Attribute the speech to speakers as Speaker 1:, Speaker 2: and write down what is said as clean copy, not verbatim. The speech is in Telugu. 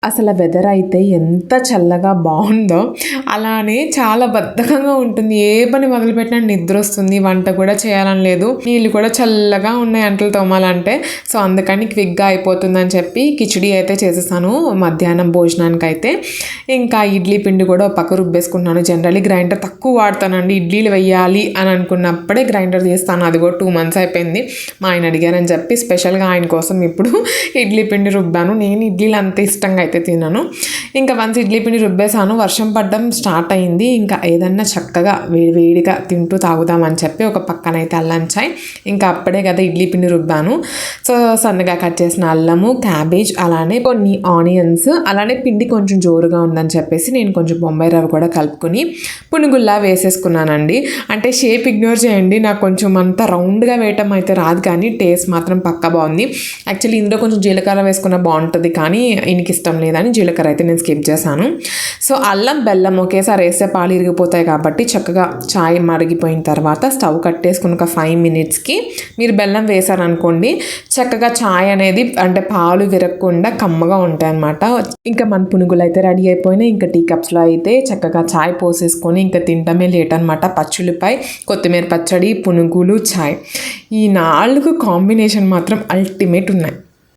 Speaker 1: అసలు వెదర్ అయితే ఎంత చల్లగా బాగుందో, అలానే చాలా బద్ధకంగా ఉంటుంది. ఏ పని మొదలుపెట్టినా నిద్ర వస్తుంది, వంట కూడా చేయాలని లేదు, నీళ్ళు కూడా చల్లగా ఉన్నాయి అంటలు తోమాలంటే. సో అందుకని క్విక్గా అయిపోతుందని చెప్పి కిచిడి అయితే చేసేసాను మధ్యాహ్నం భోజనానికి అయితే. ఇంకా ఇడ్లీ పిండి కూడా పక్క రుబ్బేసుకున్నాను. జనరల్లీ గ్రైండర్ తక్కువ వాడతానండి, ఇడ్లీలు వేయాలి అని అనుకున్నప్పుడే గ్రైండర్ చేస్తాను. అది కూడా 2 months అయిపోయింది. మా ఆయన అడిగారని చెప్పి స్పెషల్గా ఆయన కోసం ఇప్పుడు ఇడ్లీ పిండి రుబ్బాను. నేను ఇడ్లీలు అంత ఇష్టంగా అయితే తిన్నాను. ఇంకా వన్స్ ఇడ్లీ పిండి రుబ్బేసాను, వర్షం పడడం స్టార్ట్ అయింది. ఇంకా ఏదన్నా చక్కగా వేడిగా తింటూ తాగుదామని చెప్పి ఒక పక్కనైతే అల్లం చాయ్, ఇంకా అప్పుడే కదా ఇడ్లీ పిండి రుబ్బాను. సో సన్నగా కట్ చేసిన అల్లము, క్యాబేజ్, అలానే కొన్ని ఆనియన్స్, అలానే పిండి కొంచెం జోరుగా ఉందని చెప్పేసి నేను కొంచెం బొంబాయి రవ్వ కూడా కలుపుకొని పునుగుల్లా వేసేసుకున్నానండి. అంటే షేప్ ఇగ్నోర్ చేయండి, నాకు కొంచెం అంత రౌండ్గా వేయటం అయితే రాదు, కానీ టేస్ట్ మాత్రం పక్కా బాగుంది. యాక్చువల్లీ ఇందులో కొంచెం జీలకర్ర వేసుకున్న బాగుంటుంది, కానీ ఈయనకి ఇష్టం లేదని జీలకర్ర అయితే నేను స్కిప్ చేశాను. సో అల్లం బెల్లం ఒకేసారి వేస్తే పాలు ఇరిగిపోతాయి కాబట్టి చక్కగా చాయ్ మరిగిపోయిన తర్వాత స్టవ్ కట్టేసుకుని ఒక 5 minutesకి మీరు బెల్లం వేసారనుకోండి, చక్కగా చాయ్ అనేది అంటే పాలు విరగకుండా కమ్మగా ఉంటాయి అన్నమాట. ఇంకా మన పునుగులు అయితే రెడీ అయిపోయినాయి. ఇంకా టీ కప్స్లో అయితే చక్కగా చాయ్ పోసేసుకొని ఇంకా తింటమే లేట్ అనమాట. పచ్చులపై కొత్తిమీర పచ్చడి, పునుగులు, చాయ్, ఈ 4 కాంబినేషన్ మాత్రం అల్టిమేట్ ఉన్నాయి.